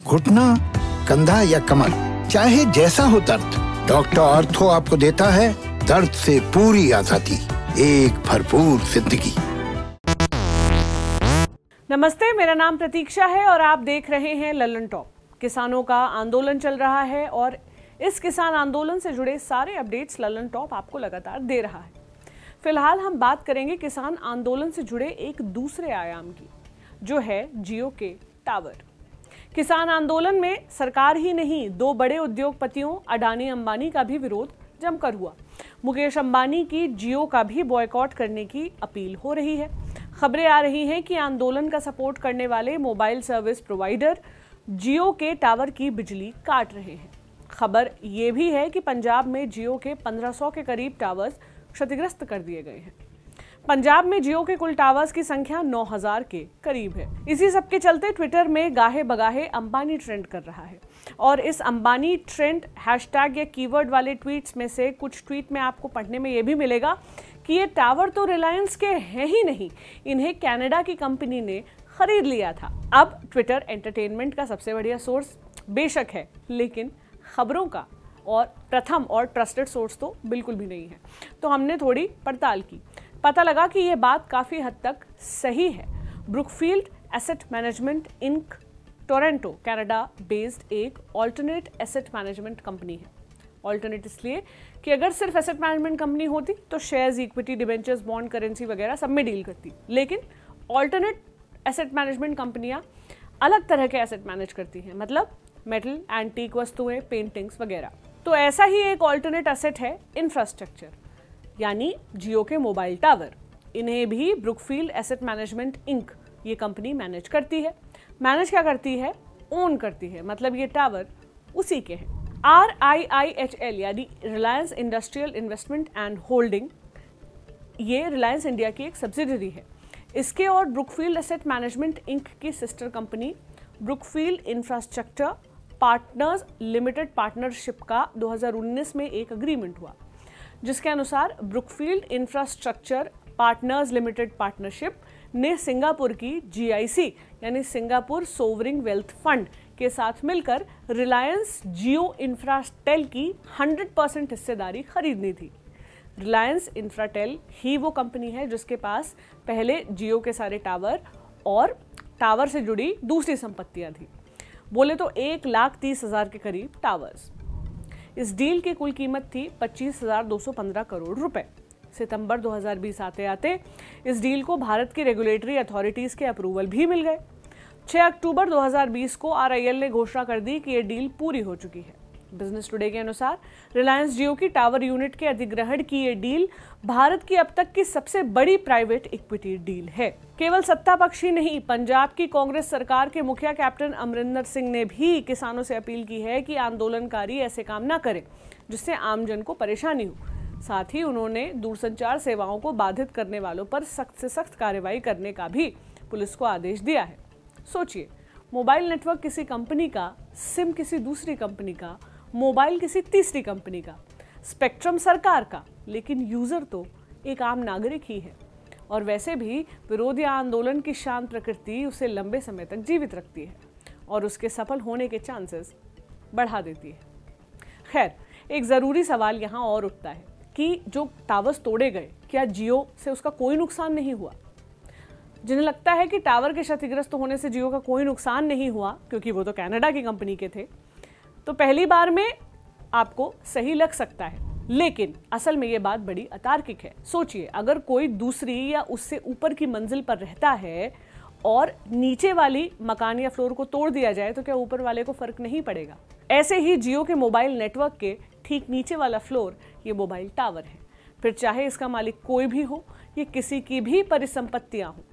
घुटना, कंधा या कमर, चाहे जैसा हो दर्द, डॉक्टर ऑर्थो आपको देता है दर्द से पूरी आजादी, एक भरपूर जिंदगी। नमस्ते, मेरा नाम प्रतीक्षा है और आप देख रहे हैं ललन टॉप। किसानों का आंदोलन चल रहा है और इस किसान आंदोलन से जुड़े सारे अपडेट्स ललन टॉप आपको लगातार दे रहा है। फिलहाल हम बात करेंगे किसान आंदोलन से जुड़े एक दूसरे आयाम की, जो है जियो के टावर। किसान आंदोलन में सरकार ही नहीं, दो बड़े उद्योगपतियों अडानी अंबानी का भी विरोध जमकर हुआ। मुकेश अंबानी की जियो का भी बॉयकॉट करने की अपील हो रही है। खबरें आ रही हैं कि आंदोलन का सपोर्ट करने वाले मोबाइल सर्विस प्रोवाइडर जियो के टावर की बिजली काट रहे हैं। खबर ये भी है कि पंजाब में जियो के 1500 के करीब टावर्स क्षतिग्रस्त कर दिए गए हैं। पंजाब में जियो के कुल टावर्स की संख्या 9000 के करीब है। इसी सब के चलते ट्विटर में गाहे बगाहे अंबानी ट्रेंड कर रहा है और इस अंबानी ट्रेंड हैशटैग या कीवर्ड वाले ट्वीट्स में से कुछ ट्वीट में आपको पढ़ने में यह भी मिलेगा कि ये टावर तो रिलायंस के हैं ही नहीं, इन्हें कनाडा की कंपनी ने खरीद लिया था। अब ट्विटर एंटरटेनमेंट का सबसे बढ़िया सोर्स बेशक है, लेकिन खबरों का और प्रथम और ट्रस्टेड सोर्स तो बिल्कुल भी नहीं है। तो हमने थोड़ी पड़ताल की, पता लगा कि यह बात काफ़ी हद तक सही है। Brookfield asset management Inc Toronto Canada based एक ऑल्टरनेट एसेट मैनेजमेंट कंपनी है। ऑल्टरनेट इसलिए कि अगर सिर्फ एसेट मैनेजमेंट कंपनी होती तो shares, equity, debentures, bond, currency वगैरह सब में डील करती, लेकिन ऑल्टरनेट एसेट मैनेजमेंट कंपनियां अलग तरह के एसेट मैनेज करती हैं, मतलब मेटल, एंटीक वस्तुएं, पेंटिंग्स वगैरह। तो ऐसा ही एक ऑल्टरनेट एसेट है इंफ्रास्ट्रक्चर, यानी जियो के मोबाइल टावर। इन्हें भी ब्रुकफील्ड एसेट मैनेजमेंट इंक ये कंपनी मैनेज करती है। मैनेज क्या करती है? ओन करती है, मतलब ये टावर उसी के हैं। RIIHL यानी Reliance industrial investment and holding, ये रिलायंस इंडिया की एक सब्सिडरी है। इसके और ब्रुकफील्ड एसेट मैनेजमेंट इंक की sister company Brookfield infrastructure partners limited partnership का 2019 में एक अग्रीमेंट हुआ, जिसके अनुसार Brookfield infrastructure partners limited partnership ने सिंगापुर की GIC यानी सिंगापुर सोवरिंग वेल्थ फंड के साथ मिलकर रिलायंस जियो इंफ्राटेल की 100% हिस्सेदारी खरीदनी थी। रिलायंस इंफ्राटेल ही वो कंपनी है जिसके पास पहले जियो के सारे टावर और टावर से जुड़ी दूसरी संपत्तियां थी। बोले तो 1,30,000 के करीब टावर्स। इस डील की कुल कीमत थी 25,215 करोड़ रुपए। सितंबर 2020 आते आते इस डील को भारत की रेगुलेटरी अथॉरिटीज के अप्रूवल भी मिल गए। 6 अक्टूबर 2020 को RIL ने घोषणा कर दी कि यह डील पूरी हो चुकी है। बिजनेस टुडे के अनुसार रिलायंस जियो की टावर यूनिट के अधिग्रहण की यह डील भारत की अब तक की सबसे बड़ी प्राइवेट इक्विटी डील है। केवल सत्ता पक्ष ही नहीं, पंजाब की कांग्रेस सरकार के मुखिया कैप्टन अमरिंदर सिंह ने भी किसानों से अपील की है कि आंदोलनकारी ऐसे काम ना करें जिससे आमजन को परेशानी हो। साथ ही उन्होंने दूरसंचार सेवाओं को बाधित करने वालों पर सख्त से सख्त कार्रवाई करने का भी पुलिस को आदेश दिया है। सोचिए, मोबाइल नेटवर्क किसी कंपनी का, सिम किसी दूसरी कंपनी का, मोबाइल किसी तीसरी कंपनी का, स्पेक्ट्रम सरकार का, लेकिन यूजर तो एक आम नागरिक ही है। और वैसे भी विरोधी आंदोलन की शांत प्रकृति उसे लंबे समय तक जीवित रखती है और उसके सफल होने के चांसेस बढ़ा देती है। खैर, एक ज़रूरी सवाल यहाँ और उठता है कि जो टावर्स तोड़े गए, क्या जियो से उसका कोई नुकसान नहीं हुआ? जिन्हें लगता है कि टावर के क्षतिग्रस्त होने से जियो का कोई नुकसान नहीं हुआ क्योंकि वो तो कनाडा की कंपनी के थे, तो पहली बार में आपको सही लग सकता है, लेकिन असल में ये बात बड़ी अतार्किक है। सोचिए, अगर कोई दूसरी या उससे ऊपर की मंजिल पर रहता है और नीचे वाली मकान या फ्लोर को तोड़ दिया जाए तो क्या ऊपर वाले को फर्क नहीं पड़ेगा? ऐसे ही जियो के मोबाइल नेटवर्क के ठीक नीचे वाला फ्लोर ये मोबाइल टावर है। फिर चाहे इसका मालिक कोई भी हो, ये किसी की भी परिसंपत्तियां हो,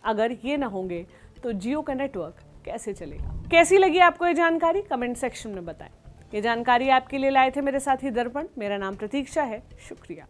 अगर ये ना होंगे तो जियो का नेटवर्क कैसे चलेगा? कैसी लगी आपको ये जानकारी? कमेंट सेक्शन में बताएं। ये जानकारी आपके लिए लाए थे मेरे साथी दर्पण। मेरा नाम प्रतीक्षा है। शुक्रिया।